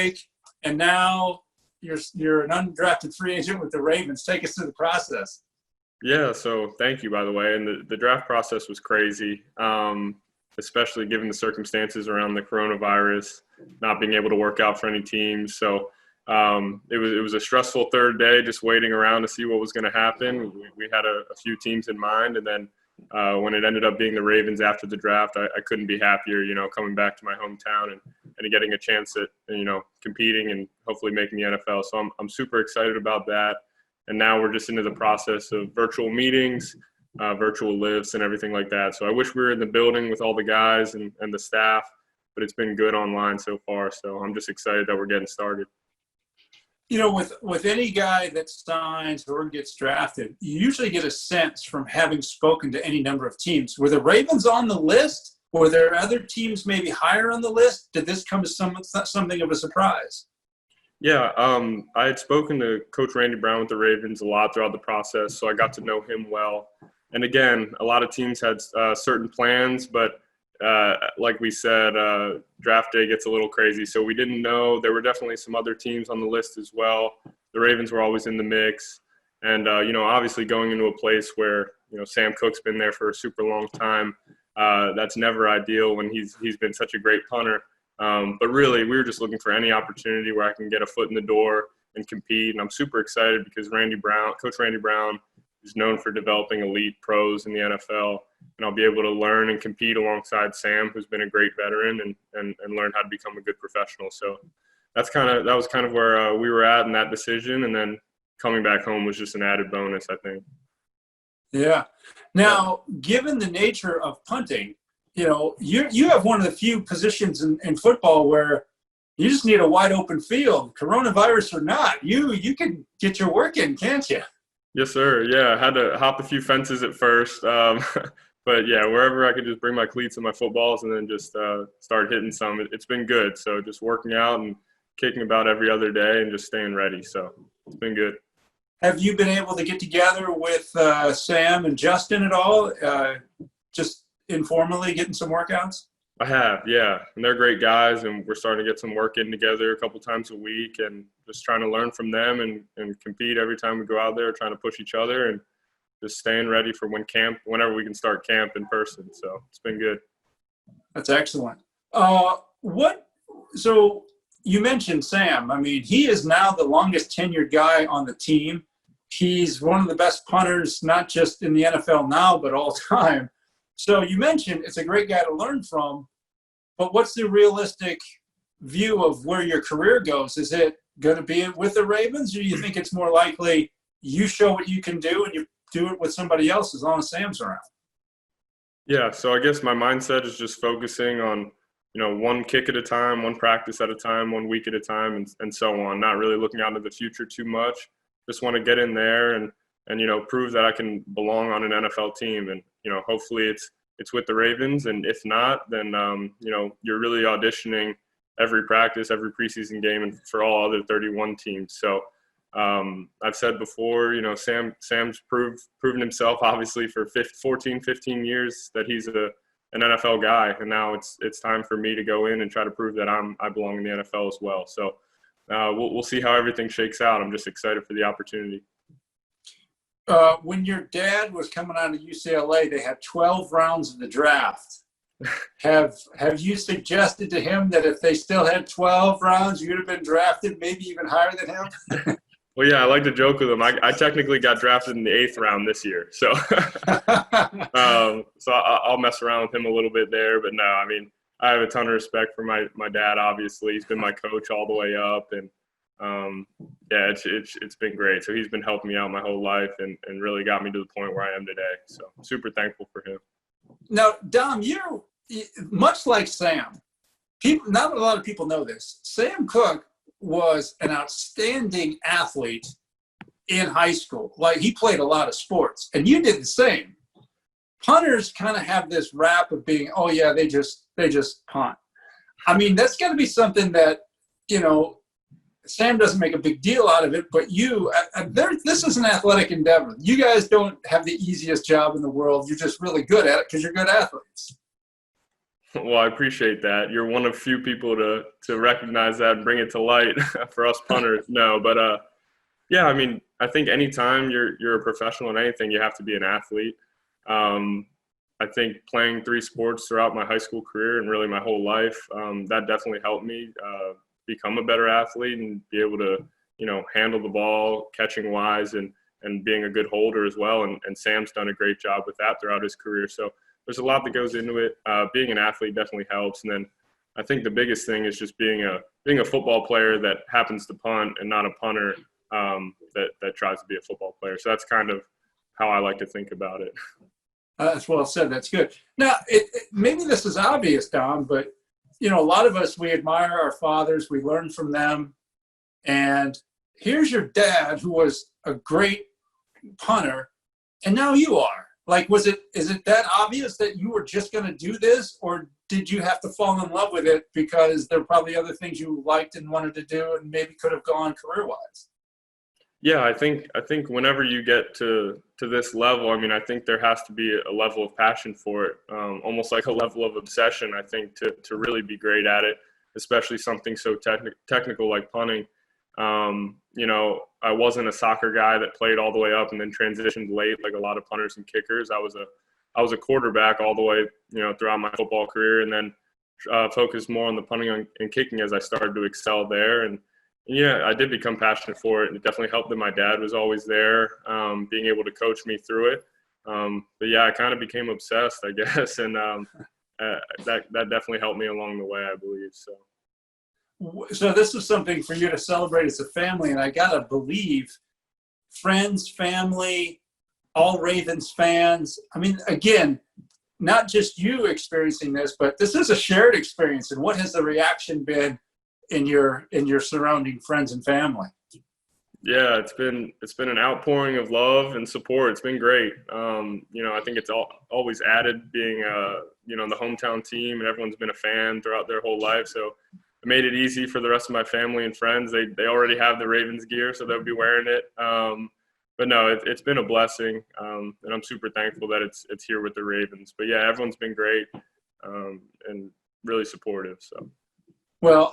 break, and now you're an undrafted free agent with the Ravens. Take us through the process. Yeah, so thank you, by the way. And the draft process was crazy, especially given the circumstances around the coronavirus, not being able to work out for any teams. So it was a stressful third day, just waiting around to see what was going to happen. We had a few teams in mind, and then when it ended up being the Ravens after the draft, I couldn't be happier, coming back to my hometown and getting a chance at, competing and hopefully making the NFL. So I'm super excited about that. And now we're just into the process of virtual meetings, virtual lifts, and everything like that. So I wish we were in the building with all the guys and the staff, but it's been good online so far. So I'm just excited that we're getting started. With any guy that signs or gets drafted, you usually get a sense from having spoken to any number of teams. Were the Ravens on the list? Were there other teams maybe higher on the list? Did this come as something of a surprise? Yeah, I had spoken to Coach Randy Brown with the Ravens a lot throughout the process, so I got to know him well. And again, a lot of teams had certain plans, but like we said, draft day gets a little crazy, so we didn't know. There were definitely some other teams on the list as well. The Ravens were always in the mix. And, obviously going into a place where, Sam Cook's been there for a super long time, that's never ideal when he's been such a great punter. But really, we were just looking for any opportunity where I can get a foot in the door and compete. And I'm super excited because Coach Randy Brown is known for developing elite pros in the NFL. And I'll be able to learn and compete alongside Sam, who's been a great veteran, and learn how to become a good professional. So that was kind of where we were at in that decision. And then coming back home was just an added bonus, I think. Yeah. Now, given the nature of punting, you have one of the few positions in football where you just need a wide open field, coronavirus or not. You can get your work in, can't you? Yes, sir. Yeah, I had to hop a few fences at first. But, yeah, wherever I could just bring my cleats and my footballs and then just start hitting some, it's been good. So just working out and kicking about every other day and just staying ready. So it's been good. Have you been able to get together with Sam and Justin at all, just informally getting some workouts? I have, yeah. And they're great guys, and we're starting to get some work in together a couple times a week and just trying to learn from them and compete every time we go out there, trying to push each other and just staying ready for whenever we can start camp in person. So it's been good. That's excellent. So you mentioned Sam. I mean, he is now the longest tenured guy on the team. He's one of the best punters, not just in the NFL now, but all time. So you mentioned it's a great guy to learn from, but what's the realistic view of where your career goes? Is it going to be with the Ravens, or do you think it's more likely you show what you can do and you do it with somebody else as long as Sam's around? Yeah, so I guess my mindset is just focusing on, one kick at a time, one practice at a time, 1 week at a time, and so on. Not really looking out into the future too much. Just want to get in there and prove that I can belong on an NFL team. And, hopefully it's with the Ravens. And if not, then, you're really auditioning every practice, every preseason game, and for all other 31 teams. So I've said before, Sam's proven himself, obviously, for 15 years that he's an NFL guy. And now it's time for me to go in and try to prove that I belong in the NFL as well. So we'll see how everything shakes out. I'm just excited for the opportunity. When your dad was coming out of UCLA, they had 12 rounds of the draft. Have you suggested to him that if they still had 12 rounds, you'd have been drafted maybe even higher than him? Well, yeah, I like to joke with him. I technically got drafted in the 8th round this year. So so I'll mess around with him a little bit there. But no, I mean, I have a ton of respect for my dad, obviously. He's been my coach all the way up. And, yeah, it's been great. So he's been helping me out my whole life and really got me to the point where I am today. So I'm super thankful for him. Now, Dom, you're much like Sam. Not a lot of people know this. Sam Cook was an outstanding athlete in high school. Like, he played a lot of sports, and you did the same. Punters kind of have this rap of being, oh yeah, they just punt. I mean, that's got to be something that, Sam doesn't make a big deal out of it, but this is an athletic endeavor. You guys don't have the easiest job in the world. You're just really good at it because you're good athletes. Well, I appreciate that. You're one of few people to recognize that and bring it to light. For us punters, no. But yeah, I mean, I think anytime you're a professional in anything, you have to be an athlete. Um, I think playing 3 sports throughout my high school career and really my whole life, that definitely helped me become a better athlete and be able to, handle the ball, catching wise, and being a good holder as well. And Sam's done a great job with that throughout his career. So there's a lot that goes into it. Being an athlete definitely helps. And then I think the biggest thing is just being a football player that happens to punt and not a punter that tries to be a football player. So that's kind of how I like to think about it. That's well said. That's good. Now, maybe this is obvious, Dom, but a lot of us, we admire our fathers, we learn from them, and here's your dad who was a great punter, and now you are. Like, is it that obvious that you were just going to do this, or did you have to fall in love with it because there were probably other things you liked and wanted to do and maybe could have gone career-wise? Yeah, I think whenever you get to this level, I mean, I think there has to be a level of passion for it, almost like a level of obsession, I think, to really be great at it, especially something so technical like punting. I wasn't a soccer guy that played all the way up and then transitioned late like a lot of punters and kickers. I was a quarterback all the way, throughout my football career, and then focused more on the punting and kicking as I started to excel there. And yeah, I did become passionate for it, and it definitely helped that my dad was always there, being able to coach me through it. But yeah, I kind of became obsessed, I guess, and that definitely helped me along the way, I believe. So this is something for you to celebrate as a family, and I gotta believe friends, family, all Ravens fans. I mean, again, not just you experiencing this, but this is a shared experience. And what has the reaction been in your surrounding friends and family? Yeah, it's been an outpouring of love and support. It's been great. I think it's always added being the hometown team, and everyone's been a fan throughout their whole life. So it made it easy for the rest of my family and friends. They already have the Ravens gear, so they'll be wearing it. But no, it's been a blessing, and I'm super thankful that it's here with the Ravens. But yeah, everyone's been great and really supportive. So. Well,